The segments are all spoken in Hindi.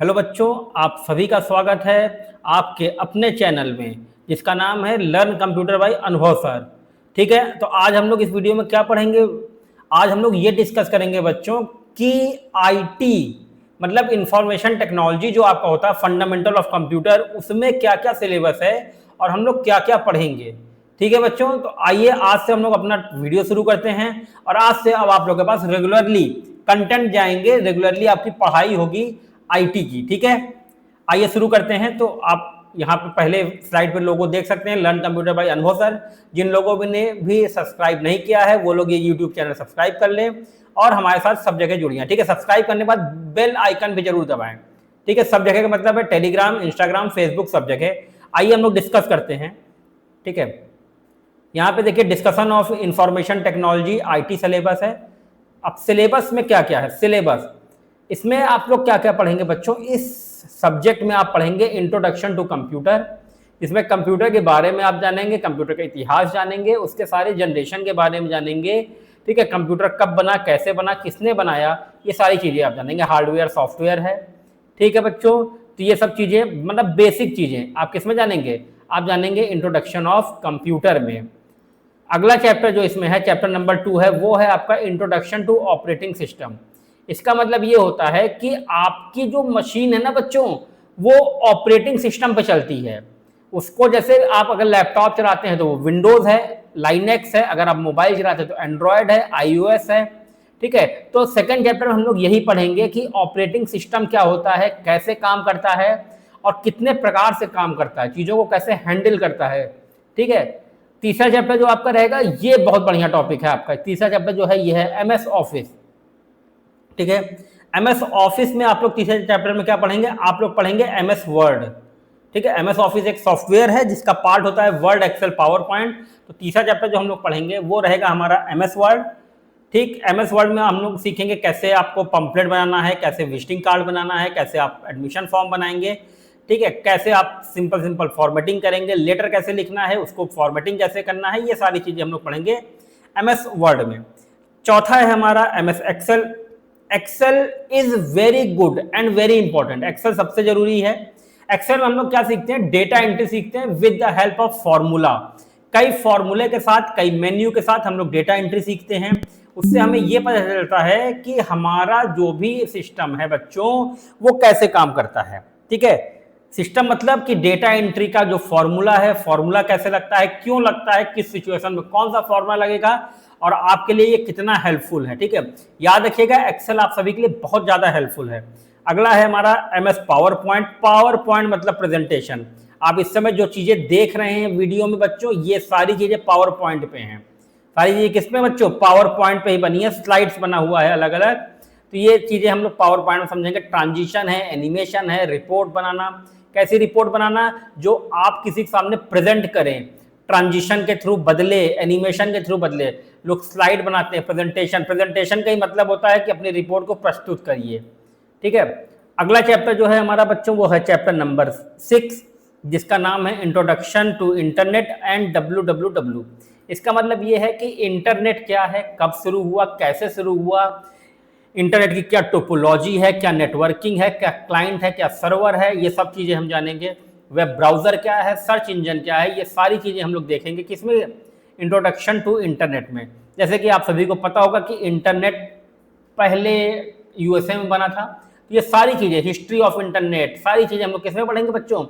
हेलो बच्चों, आप सभी का स्वागत है आपके अपने चैनल में जिसका नाम है लर्न कंप्यूटर बाय अनुभव सर। ठीक है, तो आज हम लोग इस वीडियो में क्या पढ़ेंगे। आज हम लोग ये डिस्कस करेंगे बच्चों कि आईटी मतलब इंफॉर्मेशन टेक्नोलॉजी जो आपका होता है फंडामेंटल ऑफ कंप्यूटर, उसमें क्या क्या सिलेबस है और हम लोग क्या क्या पढ़ेंगे। ठीक है बच्चों, तो आइए आज से हम लोग अपना वीडियो शुरू करते हैं और आज से अब आप लोगों के पास रेगुलरली कंटेंट जाएंगे, रेगुलरली आपकी पढ़ाई होगी आईटी की। ठीक है, आइए शुरू करते हैं। तो आप यहाँ पे पहले स्लाइड पे लोगो देख सकते हैं, लर्न कंप्यूटर बाय अनुभव सर। जिन लोगों ने भी सब्सक्राइब नहीं किया है वो लोग ये यूट्यूब चैनल सब्सक्राइब कर लें और हमारे साथ सब जगह जुड़िए। ठीक है, सब्सक्राइब करने के बाद बेल आइकन भी जरूर दबाएं। ठीक है, सब जगह का मतलब है टेलीग्राम, इंस्टाग्राम, फेसबुक, सब जगह। आइए हम लोग डिस्कस करते हैं। ठीक है, यहाँ पे देखिए discussion of information technology IT syllabus है। अब सिलेबस में क्या क्या है, सिलेबस इसमें आप लोग क्या क्या पढ़ेंगे बच्चों। इस सब्जेक्ट में आप पढ़ेंगे इंट्रोडक्शन टू कंप्यूटर। इसमें कंप्यूटर के बारे में आप जानेंगे, कंप्यूटर का इतिहास जानेंगे, उसके सारे जनरेशन के बारे में जानेंगे। ठीक है, कंप्यूटर कब बना, कैसे बना, किसने बनाया, ये सारी चीज़ें आप जानेंगे। हार्डवेयर सॉफ्टवेयर है। ठीक है बच्चों, तो ये सब चीज़ें मतलब बेसिक चीज़ें आप किस में जानेंगे, आप जानेंगे इंट्रोडक्शन ऑफ कंप्यूटर में। अगला चैप्टर जो इसमें है, चैप्टर नंबर 2 है, वो है आपका इंट्रोडक्शन टू ऑपरेटिंग सिस्टम। इसका मतलब ये होता है कि आपकी जो मशीन है ना बच्चों, वो ऑपरेटिंग सिस्टम पे चलती है। उसको जैसे आप अगर लैपटॉप चलाते हैं तो वो विंडोज है, लाइनेक्स है, अगर आप मोबाइल चलाते हैं तो एंड्रॉयड है, आईओएस है। ठीक है, तो सेकंड चैप्टर में हम लोग यही पढ़ेंगे कि ऑपरेटिंग सिस्टम क्या होता है, कैसे काम करता है और कितने प्रकार से काम करता है, चीज़ों को कैसे हैंडल करता है। ठीक है, तीसरा चैप्टर जो आपका रहेगा ये बहुत बढ़िया टॉपिक है आपका। तीसरा चैप्टर जो है ये है एमएस ऑफिस। ठीक है, एमएस ऑफिस में आप लोग तीसरे चैप्टर में क्या पढ़ेंगे, आप लोग पढ़ेंगे एमएस वर्ड। ठीक है, एमएस ऑफिस एक सॉफ्टवेयर है जिसका पार्ट होता है वर्ड, एक्सेल, पावर पॉइंट। तो तीसरा चैप्टर जो हम लोग पढ़ेंगे वो रहेगा हमारा एमएस वर्ड। ठीक, एमएस वर्ड में हम लोग सीखेंगे कैसे आपको पंपलेट बनाना है, कैसे विजिटिंग कार्ड बनाना है, कैसे आप एडमिशन फॉर्म बनाएंगे। ठीक है, कैसे आप सिंपल फॉर्मेटिंग करेंगे, लेटर कैसे लिखना है, उसको फॉर्मेटिंग कैसे करना है, ये सारी चीज़ें हम लोग पढ़ेंगे एमएस वर्ड में। चौथा है हमारा MS Excel. Excel is very good and very important. Excel सबसे जरूरी है। एक्सेल में हम लोग क्या सीखते हैं, डेटा एंट्री सीखते हैं with the help of formula. कई फॉर्मूले के साथ, कई मेन्यू के साथ हम लोग डेटा एंट्री सीखते हैं। उससे हमें यह पता चलता है कि हमारा जो भी सिस्टम है बच्चों वो कैसे काम करता है। ठीक है, सिस्टम मतलब कि डेटा एंट्री का जो फॉर्मूला है, फॉर्मूला कैसे लगता है, क्यों लगता है, किस सिचुएशन में कौन सा फॉर्मूला लगेगा और आपके लिए ये कितना हेल्पफुल है। ठीक है, याद रखिएगा एक्सेल आप सभी के लिए बहुत ज्यादा हेल्पफुल है। अगला है हमारा MS power point. Power point मतलब प्रेजेंटेशन। आप इस समय जो चीजें देख रहे हैं वीडियो में बच्चों, ये सारी चीजें पावर पॉइंट पे हैं। सारी चीजें किस में बच्चों, पावर पॉइंट पे ही बनी है, स्लाइड्स बना हुआ है अलग अलग। तो ये चीजें हम लोग पावर पॉइंट में समझेंगे। ट्रांजिशन है, एनिमेशन है, रिपोर्ट बनाना। कैसी रिपोर्ट बनाना, जो आप किसी के सामने प्रेजेंट करें, ट्रांजिशन के थ्रू बदले, एनिमेशन के थ्रू बदले। लोग स्लाइड बनाते हैं, प्रेजेंटेशन। प्रेजेंटेशन का ही मतलब होता है कि अपनी रिपोर्ट को प्रस्तुत करिए। ठीक है, अगला चैप्टर जो है हमारा बच्चों वो है चैप्टर नंबर 6 जिसका नाम है introduction to internet and WWW। इसका मतलब ये है कि इंटरनेट क्या है, कब शुरू हुआ, कैसे शुरू हुआ, इंटरनेट की क्या टोपोलॉजी है, क्या नेटवर्किंग है, क्या क्लाइंट है, क्या सर्वर है, ये सब चीज़ें हम जानेंगे। वेब ब्राउज़र क्या है, सर्च इंजन क्या है, ये सारी चीज़ें हम लोग देखेंगे किसमें, इंट्रोडक्शन टू इंटरनेट में। जैसे कि आप सभी को पता होगा कि इंटरनेट पहले यूएसए में बना था। तो ये सारी चीज़ें, हिस्ट्री ऑफ इंटरनेट, सारी चीज़ें हम लोग किसमें पढ़ेंगे बच्चों,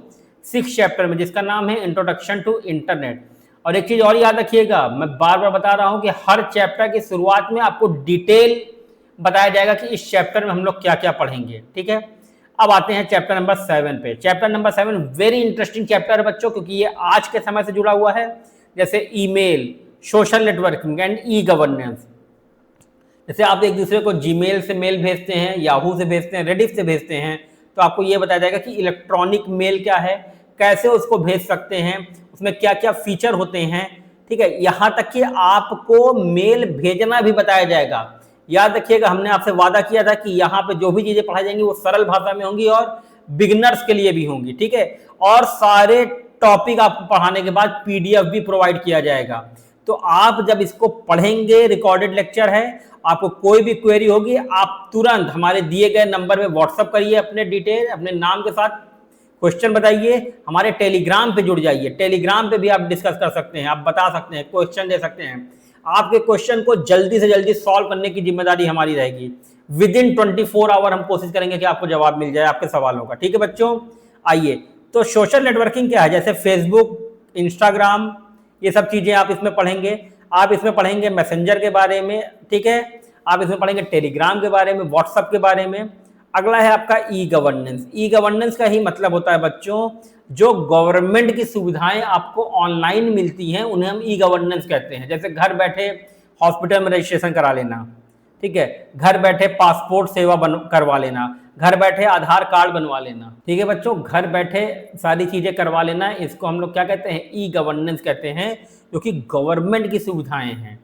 6 चैप्टर में जिसका नाम है इंट्रोडक्शन टू इंटरनेट। और एक चीज़ और याद रखिएगा, मैं बार बार बता रहा हूँ कि हर चैप्टर की शुरुआत में आपको डिटेल बताया जाएगा कि इस चैप्टर में हम लोग क्या क्या पढ़ेंगे। ठीक है, अब आते हैं चैप्टर नंबर 7 पे। Chapter number 7 very interesting chapter है बच्चों, क्योंकि ये आज के समय से जुड़ा हुआ है। जैसे email, social networking and e governance. जैसे आप एक दूसरे को जीमेल से मेल भेजते हैं, याहू से भेजते हैं, रेडिफ से भेजते हैं, तो आपको ये बताया जाएगा कि इलेक्ट्रॉनिक मेल क्या है, कैसे उसको भेज सकते हैं, उसमें क्या क्या फीचर होते हैं। ठीक है, यहाँ तक कि आपको मेल भेजना भी बताया जाएगा। याद रखिएगा, हमने आपसे वादा किया था कि यहाँ पे जो भी चीजें पढ़ाई जाएंगी वो सरल भाषा में होंगी और बिगिनर्स के लिए भी होंगी। ठीक है, और सारे टॉपिक आपको पढ़ाने के बाद PDF भी प्रोवाइड किया जाएगा। तो आप जब इसको पढ़ेंगे, रिकॉर्डेड लेक्चर है, आपको कोई भी क्वेरी होगी आप तुरंत हमारे दिए गए नंबर पे व्हाट्सअप करिए, अपने डिटेल अपने नाम के साथ क्वेश्चन बताइए, हमारे टेलीग्राम पे जुड़ जाइए। टेलीग्राम पे भी आप डिस्कस कर सकते हैं, आप बता सकते हैं, क्वेश्चन दे सकते हैं। आपके क्वेश्चन को जल्दी से जल्दी सॉल्व करने की जिम्मेदारी हमारी रहेगी। विद इन 24 आवर हम कोशिश करेंगे कि आपको जवाब मिल जाए आपके सवालों का। ठीक है बच्चों, आइए तो सोशल नेटवर्किंग क्या है, जैसे फेसबुक, इंस्टाग्राम, ये सब चीजें आप इसमें पढ़ेंगे। आप इसमें पढ़ेंगे मैसेंजर के बारे में, ठीक है, आप इसमें पढ़ेंगे टेलीग्राम के बारे में, व्हाट्सएप के बारे में। अगला है आपका ई गवर्नेंस। ई गवर्नेंस का ही मतलब होता है बच्चों, जो गवर्नमेंट की सुविधाएं आपको ऑनलाइन मिलती हैं उन्हें हम ई गवर्नेंस कहते हैं। जैसे घर बैठे हॉस्पिटल में रजिस्ट्रेशन करा लेना, ठीक है, घर बैठे पासपोर्ट सेवा करवा लेना, घर बैठे आधार कार्ड बनवा लेना, ठीक है बच्चों, घर बैठे सारी चीजें करवा लेना, इसको हम लोग क्या कहते हैं, ई गवर्नेंस कहते हैं, जो कि गवर्नमेंट की सुविधाएं हैं।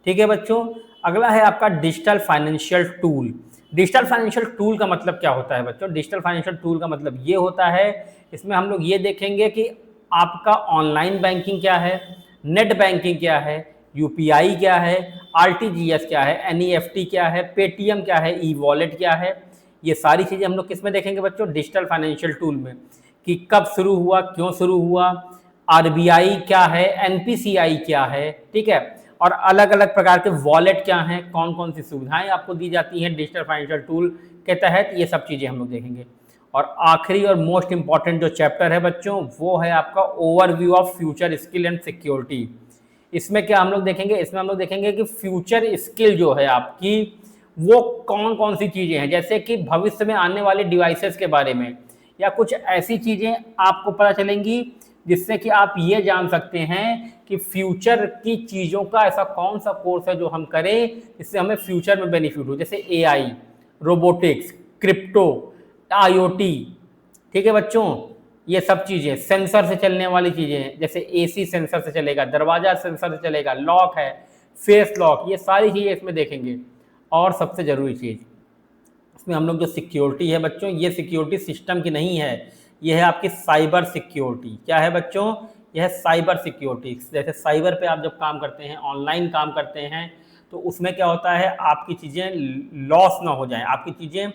ठीक है बच्चों, अगला है आपका digital financial tool. Digital financial tool का मतलब क्या होता है बच्चों? डिजिटल फाइनेंशियल टूल का मतलब ये होता है, इसमें हम लोग ये देखेंगे कि आपका ऑनलाइन बैंकिंग क्या है, नेट बैंकिंग क्या है, यूपीआई क्या है, आरटीजीएस क्या है, एनईएफटी क्या है, पेटीएम क्या है, ई वॉलेट क्या है, ये सारी चीज़ें हम लोग किस में देखेंगे बच्चों? डिजिटल फाइनेंशियल टूल में, कि कब शुरू हुआ, क्यों शुरू हुआ, आरबीआई क्या है, एनपीसीआई क्या है, ठीक है, और अलग अलग प्रकार के वॉलेट क्या हैं, कौन कौन सी सुविधाएं आपको दी जाती हैं डिजिटल फाइनेंशियल टूल के तहत, ये सब चीज़ें हम लोग देखेंगे। और आखिरी और मोस्ट इंपॉर्टेंट जो चैप्टर है बच्चों, वो है आपका overview of future skill and security. इसमें क्या हम लोग देखेंगे? इसमें हम लोग देखेंगे कि फ्यूचर स्किल जो है आपकी, वो कौन कौन सी चीज़ें हैं, जैसे कि भविष्य में आने वाले डिवाइसेस के बारे में, या कुछ ऐसी चीज़ें आपको पता चलेंगी जिससे कि आप ये जान सकते हैं कि फ्यूचर की चीज़ों का ऐसा कौन सा कोर्स है जो हम करें जिससे हमें फ्यूचर में बेनिफिट हो, जैसे एआई, रोबोटिक्स, क्रिप्टो, आईओटी, ठीक है बच्चों, ये सब चीज़ें सेंसर से चलने वाली चीज़ें, जैसे एसी सेंसर से चलेगा, दरवाजा सेंसर से चलेगा, लॉक है, फेस लॉक, ये सारी चीज़ें इसमें देखेंगे। और सबसे ज़रूरी चीज़ इसमें हम लोग जो सिक्योरिटी है बच्चों, ये सिक्योरिटी सिस्टम की नहीं है, ये है आपकी साइबर सिक्योरिटी। क्या है बच्चों? यह है साइबर सिक्योरिटी। जैसे साइबर पे आप जब काम करते हैं, ऑनलाइन काम करते हैं, तो उसमें क्या होता है, आपकी चीज़ें लॉस ना हो जाएं, आपकी चीज़ें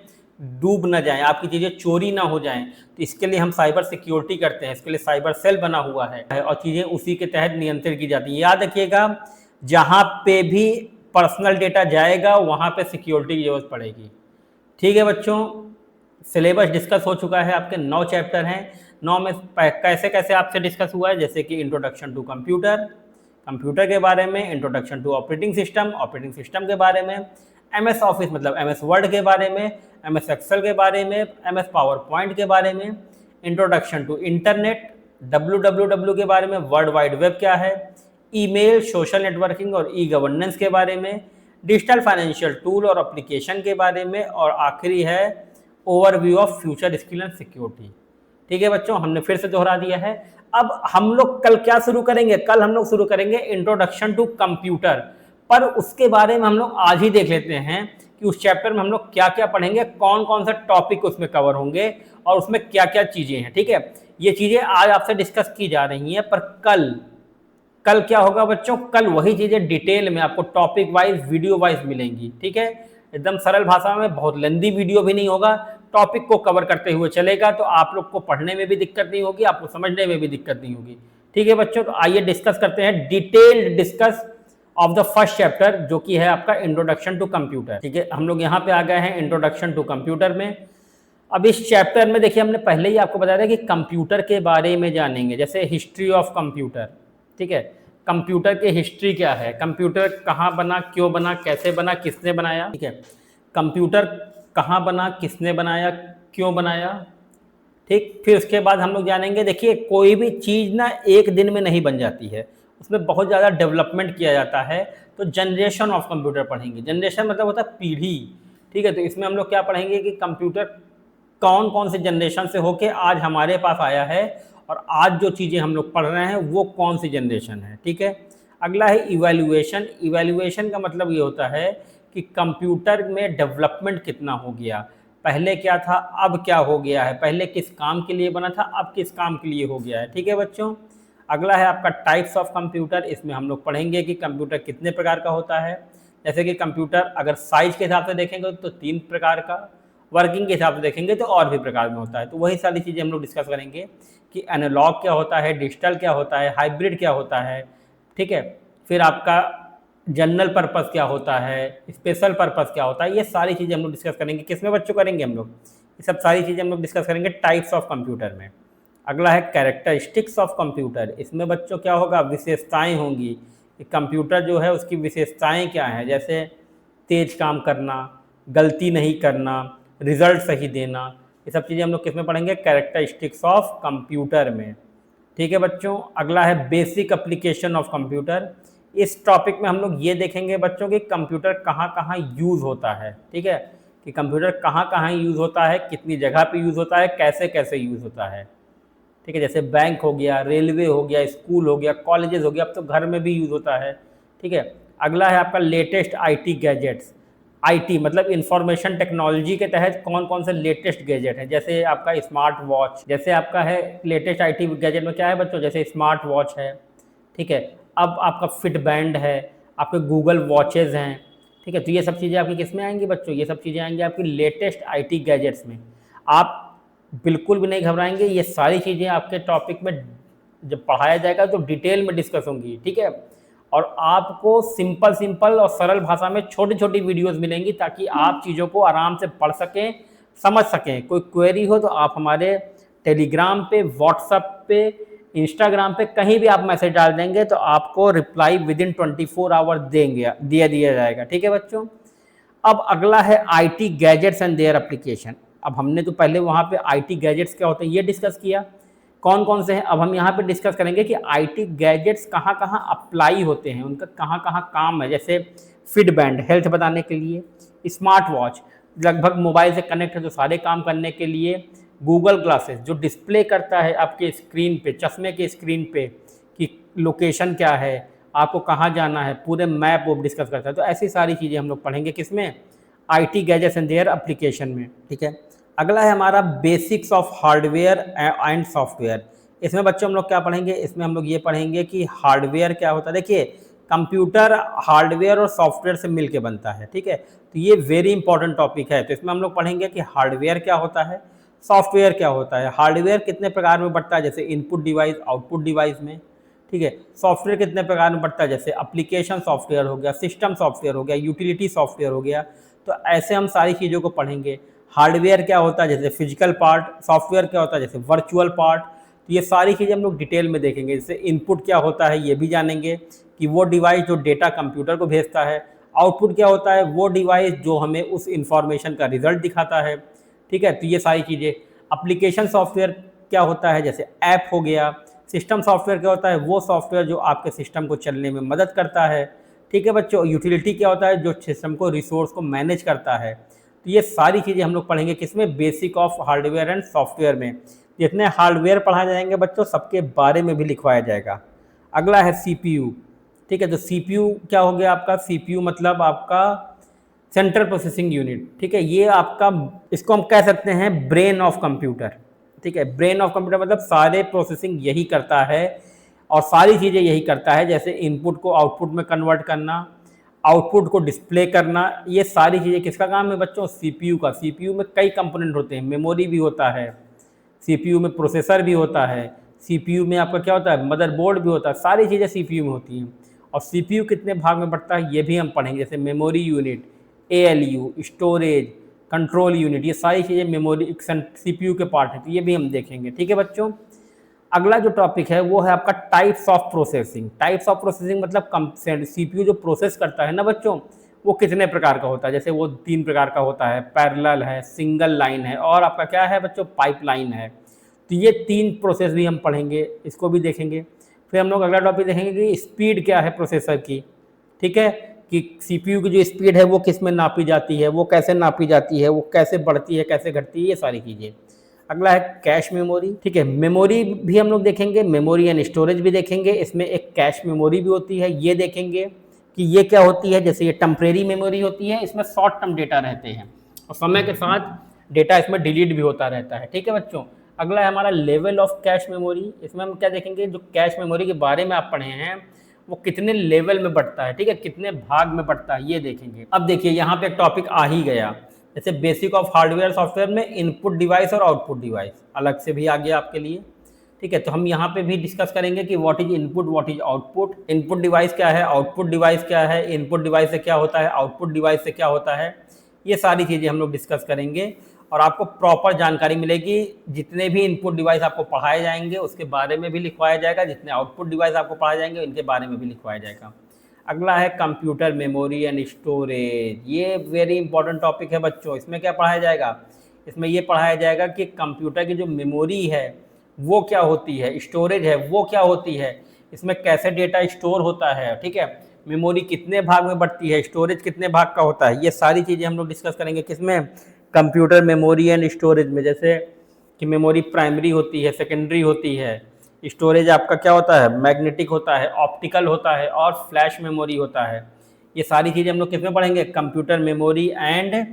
डूब ना जाएं, आपकी चीज़ें चोरी ना हो जाएं, तो इसके लिए हम साइबर सिक्योरिटी करते हैं, इसके लिए साइबर सेल बना हुआ है और चीज़ें उसी के तहत नियंत्रित की जाती हैं। याद रखिएगा, जहाँ पे भी पर्सनल डेटा जाएगा वहाँ पे सिक्योरिटी की जरूरत पड़ेगी। ठीक है बच्चों, सिलेबस डिस्कस हो चुका है, आपके 9 चैप्टर हैं। 9 में कैसे कैसे आपसे डिस्कस हुआ है, जैसे कि इंट्रोडक्शन टू कंप्यूटर, कंप्यूटर के बारे में, इंट्रोडक्शन टू ऑपरेटिंग सिस्टम के बारे में, एमएस ऑफिस मतलब एमएस वर्ड के बारे में, एमएस एक्सेल के बारे में, एमएस पावर पॉइंट के बारे में, इंट्रोडक्शन टू इंटरनेट, www के बारे में, वर्ल्ड वाइड वेब क्या है, ईमेल, सोशल नेटवर्किंग और ई गवर्नेंस के बारे में, डिजिटल फाइनेंशियल टूल और एप्लीकेशन के बारे में, और आखिरी है overview of future skill and security. ठीक है बच्चों, हमने फिर से दोहरा दिया है। अब हम लोग कल क्या शुरू करेंगे? कल हम लोग शुरू करेंगे इंट्रोडक्शन टू कंप्यूटर, पर उसके बारे में हम लोग आज ही देख लेते हैं कि उस चैप्टर में हम लोग क्या क्या पढ़ेंगे, कौन कौन सा टॉपिक उसमें कवर होंगे और उसमें क्या क्या चीज़ें हैं। ठीक है, ये चीज़ें आज आपसे डिस्कस की जा रही हैं, पर कल क्या होगा बच्चों? कल वही चीज़ें डिटेल में आपको टॉपिक वाइज, वीडियो वाइज मिलेंगी। ठीक है, एकदम सरल भाषा में, बहुत लंबी वीडियो भी नहीं होगा, टॉपिक को कवर करते हुए चलेगा, तो आप लोग को पढ़ने में भी दिक्कत नहीं होगी, आपको समझने में भी दिक्कत नहीं होगी। ठीक है बच्चों, तो आइए डिस्कस करते हैं, detailed discuss of the first chapter, जो कि है आपका इंट्रोडक्शन टू कंप्यूटर। ठीक है, हम लोग यहाँ पे आ गए हैं इंट्रोडक्शन टू कंप्यूटर में। अब इस चैप्टर में देखिए, हमने पहले ही आपको बताया था कि कंप्यूटर के बारे में जानेंगे, जैसे हिस्ट्री ऑफ कंप्यूटर। ठीक है, कंप्यूटर की हिस्ट्री क्या है, कंप्यूटर कहाँ बना, क्यों बना, कैसे बना, किसने बनाया। ठीक है, कंप्यूटर कहाँ बना, किसने बनाया, क्यों बनाया। ठीक, फिर उसके बाद हम लोग जानेंगे, देखिए कोई भी चीज़ ना एक दिन में नहीं बन जाती है, उसमें बहुत ज़्यादा डेवलपमेंट किया जाता है। तो जनरेशन ऑफ कंप्यूटर पढ़ेंगे। जनरेशन मतलब होता है पीढ़ी। ठीक है, तो इसमें हम लोग क्या पढ़ेंगे कि कंप्यूटर कौन कौन से जनरेशन से होके आज हमारे पास आया है, और आज जो चीज़ें हम लोग पढ़ रहे हैं वो कौन सी जनरेशन है। ठीक है, अगला है इवैल्यूएशन। इवैल्यूएशन का मतलब ये होता है कि कंप्यूटर में डेवलपमेंट कितना हो गया, पहले क्या था अब क्या हो गया है, पहले किस काम के लिए बना था अब किस काम के लिए हो गया है। ठीक है बच्चों, अगला है आपका टाइप्स ऑफ कंप्यूटर। इसमें हम लोग पढ़ेंगे कि कंप्यूटर कितने प्रकार का होता है, जैसे कि कंप्यूटर अगर साइज के हिसाब से देखेंगे तो 3 प्रकार का, वर्किंग के हिसाब से देखेंगे तो और भी प्रकार में होता है। तो वही सारी चीज़ें हम लोग डिस्कस करेंगे कि एनालॉग क्या होता है, डिजिटल क्या होता है, हाइब्रिड क्या होता है, ठीक है, फिर आपका जनरल पर्पस क्या होता है, स्पेशल पर्पस क्या होता है, ये सारी चीज़ें हम लोग डिस्कस करेंगे। किसमें बच्चों करेंगे हम लोग? ये सब सारी चीज़ें हम लोग डिस्कस करेंगे टाइप्स ऑफ कंप्यूटर में। अगला है कैरेक्टरिस्टिक्स ऑफ कंप्यूटर। इसमें बच्चों क्या होगा? विशेषताएं होंगी कि कंप्यूटर जो है उसकी विशेषताएं क्या हैं, जैसे तेज काम करना, गलती नहीं करना, रिजल्ट सही देना, ये सब चीज़ें हम लोग किस में पढ़ेंगे? कैरेक्टरिस्टिक्स ऑफ कंप्यूटर में। ठीक है बच्चों। अगला है बेसिक एप्लीकेशन ऑफ कंप्यूटर। इस टॉपिक में हम लोग ये देखेंगे बच्चों कि कंप्यूटर कहाँ कहाँ यूज़ होता है, ठीक है, कि कंप्यूटर कहाँ कहाँ यूज़ होता है, कितनी जगह पे यूज़ होता है, कैसे कैसे यूज़ होता है, ठीक है। जैसे बैंक हो गया, रेलवे हो गया, स्कूल हो गया, कॉलेजेस हो गया, अब तो घर में भी यूज़ होता है, ठीक है। अगला है आपका लेटेस्ट आईटी गैजेट्स। आईटी मतलब इंफॉर्मेशन टेक्नोलॉजी के तहत कौन कौन से लेटेस्ट गैजेट हैं, जैसे आपका स्मार्ट वॉच, जैसे आपका है लेटेस्ट आईटी गैजेट में क्या है बच्चों, जैसे स्मार्ट वॉच है, ठीक है। अब आपका फिट बैंड है, आपके गूगल वॉचेज़ हैं, ठीक है। तो ये सब चीज़ें आपकी किस में आएंगी बच्चों? ये सब चीज़ें आएंगी आपकी लेटेस्ट आईटी गैजेट्स में। आप बिल्कुल भी नहीं घबराएंगे, ये सारी चीज़ें आपके टॉपिक में जब पढ़ाया जाएगा तो डिटेल में डिस्कस होंगी, ठीक है। और आपको सिंपल और सरल भाषा में छोटी छोटी वीडियोस मिलेंगी ताकि आप चीज़ों को आराम से पढ़ सकें, समझ सकें। कोई क्वेरी हो तो आप हमारे टेलीग्राम पे, व्हाट्सएप पे, इंस्टाग्राम पे कहीं भी आप मैसेज डाल देंगे तो आपको रिप्लाई विदिन 24 आवर दिया जाएगा, ठीक है बच्चों। अब अगला है IT gadgets and their application. अब हमने तो पहले वहाँ पे आईटी गैजेट्स क्या होते हैं ये डिस्कस किया, कौन कौन से हैं। अब हम यहाँ पे डिस्कस करेंगे कि आईटी गैजेट्स कहाँ कहाँ अप्लाई होते हैं, उनका कहाँ कहाँ काम है। जैसे फिट बैंड हेल्थ बताने के लिए, स्मार्ट वॉच लगभग मोबाइल से कनेक्ट है तो सारे काम करने के लिए, गूगल ग्लासेस जो डिस्प्ले करता है आपके स्क्रीन पे, चश्मे के स्क्रीन पे कि लोकेशन क्या है, आपको कहाँ जाना है, पूरे मैप वो डिस्कस करता है। तो ऐसी सारी चीज़ें हम लोग पढ़ेंगे किसमें? IT gadgets and their application में, ठीक है। अगला है हमारा basics of hardware and software. इसमें बच्चों हम लोग क्या पढ़ेंगे? इसमें हम लोग ये पढ़ेंगे कि हार्डवेयर क्या होता है। देखिए कंप्यूटर हार्डवेयर और सॉफ्टवेयर से मिलके बनता है, ठीक है। तो ये वेरी इंपॉर्टेंट टॉपिक है। तो इसमें हम लोग पढ़ेंगे कि हार्डवेयर क्या होता है, सॉफ्टवेयर क्या होता है। हार्डवेयर कितने प्रकार में बढ़ता है, जैसे इनपुट डिवाइस, आउटपुट डिवाइस में, ठीक है। सॉफ्टवेयर कितने प्रकार में बढ़ता है, जैसे एप्लीकेशन सॉफ्टवेयर हो गया, सिस्टम सॉफ्टवेयर हो गया, यूटिलिटी सॉफ्टवेयर हो गया। तो ऐसे हम सारी चीज़ों को पढ़ेंगे। हार्डवेयर क्या होता है, जैसे फिजिकल पार्ट, सॉफ्टवेयर क्या होता है, जैसे वर्चुअल पार्ट। तो ये सारी चीज़ें हम लोग डिटेल में देखेंगे। जैसे इनपुट क्या होता है ये भी जानेंगे कि वो डिवाइस जो डेटा कंप्यूटर को भेजता है। आउटपुट क्या होता है, वो डिवाइस जो हमें उस इंफॉर्मेशन का रिजल्ट दिखाता है, ठीक है। तो ये सारी चीज़ें। एप्लीकेशन सॉफ्टवेयर क्या होता है, जैसे ऐप हो गया। सिस्टम सॉफ्टवेयर क्या होता है, वो सॉफ्टवेयर जो आपके सिस्टम को चलने में मदद करता है, ठीक है बच्चों। यूटिलिटी क्या होता है, जो सिस्टम को, रिसोर्स को मैनेज करता है। तो ये सारी चीज़ें हम लोग पढ़ेंगे किसमें? Basic of hardware and software में। जितने हार्डवेयर पढ़ाए जाएंगे बच्चों सबके बारे में भी लिखवाया जाएगा। अगला है सीपीयू, ठीक है। तो सीपीयू क्या हो गया आपका? सीपीयू मतलब आपका सेंट्रल प्रोसेसिंग यूनिट, ठीक है। ये आपका, इसको हम कह सकते हैं ब्रेन ऑफ कंप्यूटर, ठीक है। ब्रेन ऑफ कंप्यूटर मतलब सारे प्रोसेसिंग यही करता है और सारी चीज़ें यही करता है, जैसे इनपुट को आउटपुट में कन्वर्ट करना, आउटपुट को डिस्प्ले करना। ये सारी चीज़ें किसका काम है बच्चों? सीपीयू का। सीपीयू में कई कंपोनेंट होते हैं, मेमोरी भी होता है, सीपीयू में प्रोसेसर भी होता है, सीपीयू में आपका क्या होता है, मदरबोर्ड भी होता है। सारी चीज़ें सीपीयू में होती हैं। और सीपीयू कितने भाग में बढ़ता है ये भी हम पढ़ेंगे, जैसे memory unit, ALU, storage, control unit. ये सारी चीज़ें मेमोरी सीपीयू के पार्ट हैं, तो ये भी हम देखेंगे, ठीक है बच्चों। अगला जो टॉपिक है वो है आपका types of processing. Types of processing मतलब सीपीयू जो प्रोसेस करता है ना बच्चों, वो कितने प्रकार का होता है। जैसे वो 3 प्रकार का होता है, पैरेलल है, सिंगल लाइन है और आपका क्या है बच्चों, पाइपलाइन है। तो ये 3 प्रोसेस भी हम पढ़ेंगे, इसको भी देखेंगे। फिर हम लोग अगला टॉपिक देखेंगे कि स्पीड क्या है प्रोसेसर की, ठीक है, कि सीपीयू की जो स्पीड है वो किस में नापी जाती है, वो कैसे नापी जाती है, वो कैसे बढ़ती है, कैसे घटती है, ये सारी चीज़ें। अगला है कैश मेमोरी, ठीक है। मेमोरी भी हम लोग देखेंगे, मेमोरी एंड स्टोरेज भी देखेंगे। इसमें एक कैश मेमोरी भी होती है, ये देखेंगे कि ये क्या होती है। जैसे ये टेम्परेरी मेमोरी होती है, इसमें शॉर्ट टर्म डेटा रहते हैं और समय के साथ डेटा इसमें डिलीट भी होता रहता है, ठीक है बच्चों। अगला है हमारा लेवल ऑफ कैश मेमोरी। इसमें हम क्या देखेंगे, जो कैश मेमोरी के बारे में आप पढ़े हैं वो कितने लेवल में बढ़ता है, ठीक है, कितने भाग में बढ़ता है, ये देखेंगे। अब देखिए यहाँ पे एक टॉपिक आ ही गया, जैसे बेसिक ऑफ हार्डवेयर सॉफ्टवेयर में इनपुट डिवाइस और आउटपुट डिवाइस अलग से भी आ गया आपके लिए, ठीक है। तो हम यहाँ पे भी डिस्कस करेंगे कि what is input, what is output, input device क्या है, आउटपुट डिवाइस क्या है, इनपुट डिवाइस से क्या होता है, आउटपुट डिवाइस से क्या होता है, ये सारी चीज़ें हम लोग डिस्कस करेंगे और आपको प्रॉपर जानकारी मिलेगी। जितने भी इनपुट डिवाइस आपको पढ़ाए जाएंगे उसके बारे में भी लिखवाया जाएगा, जितने आउटपुट डिवाइस आपको पढ़ाए जाएंगे इनके बारे में भी लिखवाया जाएगा। अगला है कंप्यूटर मेमोरी एंड स्टोरेज, ये वेरी इंपॉर्टेंट टॉपिक है बच्चों। इसमें क्या पढ़ाया जाएगा, इसमें ये पढ़ाया जाएगा कि कंप्यूटर की जो मेमोरी है वो क्या होती है, स्टोरेज है वो क्या होती है, इसमें कैसे डेटा स्टोर होता है, ठीक है, मेमोरी कितने भाग में बढ़ती है, स्टोरेज कितने भाग का होता है, ये सारी चीज़ें हम लोग डिस्कस करेंगे किसमें, कंप्यूटर मेमोरी एंड स्टोरेज में। जैसे कि मेमोरी प्राइमरी होती है, सेकेंडरी होती है, स्टोरेज आपका क्या होता है, मैग्नेटिक होता है, ऑप्टिकल होता है और फ्लैश मेमोरी होता है। ये सारी चीज़ें हम लोग किसमें पढ़ेंगे, कंप्यूटर मेमोरी एंड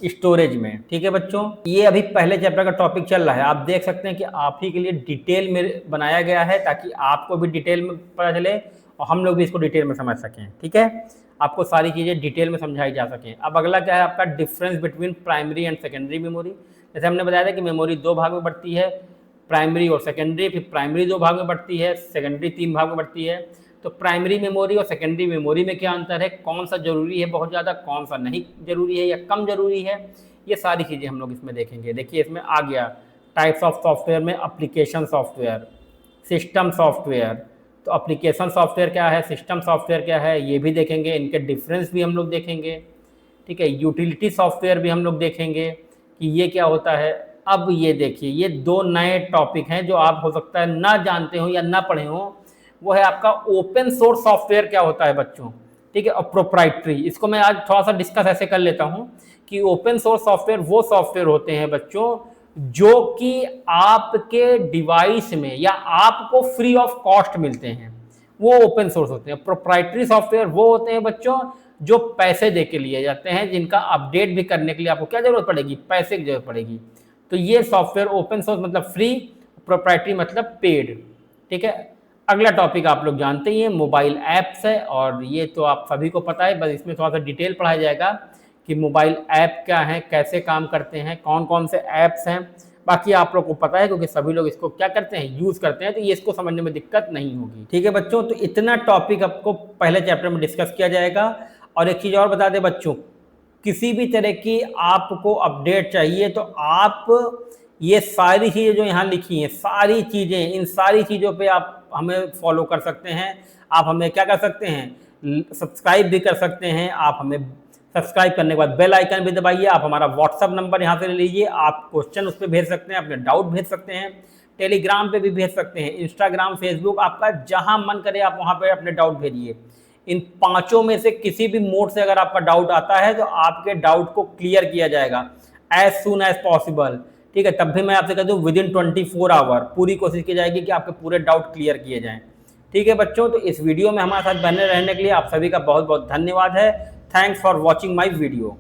स्टोरेज में, ठीक है बच्चों। ये अभी पहले चैप्टर का टॉपिक चल रहा है, आप देख सकते हैं कि आप ही के लिए डिटेल में बनाया गया है ताकि आपको भी डिटेल में पता चले और हम लोग भी इसको डिटेल में समझ सकें, ठीक है, आपको सारी चीज़ें डिटेल में समझाई जा सकें। अब अगला क्या है आपका, difference between primary and secondary memory. जैसे हमने बताया था कि मेमोरी दो भाग में बढ़ती है, प्राइमरी और सेकेंडरी, फिर प्राइमरी दो भाग में बढ़ती है, सेकेंडरी तीन भाग में बढ़ती है। तो प्राइमरी मेमोरी और सेकेंडरी मेमोरी में क्या अंतर है, कौन सा जरूरी है बहुत ज़्यादा, कौन सा नहीं जरूरी है या कम जरूरी है, ये सारी चीज़ें हम लोग इसमें देखेंगे। देखिए इसमें आ गया टाइप्स ऑफ सॉफ्टवेयर में एप्लीकेशन सॉफ्टवेयर, सिस्टम सॉफ्टवेयर। तो एप्लीकेशन सॉफ्टवेयर क्या है, सिस्टम सॉफ्टवेयर क्या है, ये भी देखेंगे, इनके डिफरेंस भी हम लोग देखेंगे, ठीक है। यूटिलिटी सॉफ्टवेयर भी हम लोग देखेंगे कि ये क्या होता है। अब ये देखिए ये दो नए टॉपिक हैं जो आप हो सकता है ना जानते हो या ना पढ़े हो, वो है आपका ओपन सोर्स सॉफ्टवेयर क्या होता है बच्चों, ठीक है, और प्रोप्राइटरी। इसको मैं आज थोड़ा सा डिस्कस ऐसे कर लेता हूं कि ओपन सोर्स सॉफ्टवेयर वो सॉफ्टवेयर होते हैं बच्चों जो कि आपके डिवाइस में या आपको फ्री ऑफ कॉस्ट मिलते हैं, वो ओपन सोर्स होते हैं। प्रोप्राइटरी सॉफ्टवेयर वो होते हैं बच्चों जो पैसे दे के लिए जाते हैं, जिनका अपडेट भी करने के लिए आपको क्या जरूरत पड़ेगी, पैसे की जरूरत पड़ेगी। तो ये सॉफ्टवेयर ओपन सोर्स मतलब फ्री, प्रोप्राइटरी मतलब पेड, ठीक है। अगला टॉपिक आप लोग जानते ही हैं, मोबाइल ऐप्स है, और ये तो आप सभी को पता है, बस इसमें थोड़ा सा डिटेल पढ़ाया जाएगा कि मोबाइल ऐप क्या है, कैसे काम करते हैं, कौन कौन से ऐप्स हैं। बाकी आप लोग को पता है क्योंकि सभी लोग इसको क्या करते हैं, यूज़ करते हैं, तो ये इसको समझने में दिक्कत नहीं होगी, ठीक है बच्चों। तो इतना टॉपिक आपको पहले चैप्टर में डिस्कस किया जाएगा। और एक चीज़ और बता दें बच्चों, किसी भी तरह की आपको अपडेट चाहिए तो आप ये सारी चीज़ें जो यहाँ लिखी हैं, सारी चीज़ें, इन सारी चीज़ों पे आप हमें फॉलो कर सकते हैं। आप हमें क्या कर सकते हैं, सब्सक्राइब भी कर सकते हैं। आप हमें सब्सक्राइब करने के बाद बेल आइकन भी दबाइए। आप हमारा व्हाट्सअप नंबर यहाँ से ले लीजिए, आप क्वेश्चन उस पर भेज सकते हैं, अपने डाउट भेज सकते हैं, टेलीग्राम पे भी भेज सकते हैं, इंस्टाग्राम, फेसबुक, आपका जहाँ मन करे आप वहाँ पे अपने डाउट भेजिए। इन पांचों में से किसी भी मोड से अगर आपका डाउट आता है तो आपके डाउट को क्लियर किया जाएगा एज सुन एज पॉसिबल, ठीक है। तब भी मैं आपसे कह दूँ विदिन 24 आवर पूरी कोशिश की जाएगी कि आपके पूरे डाउट क्लियर किए जाएं, ठीक है बच्चों। तो इस वीडियो में हमारे साथ बने रहने के लिए आप सभी का बहुत बहुत धन्यवाद है। Thanks for watching my video.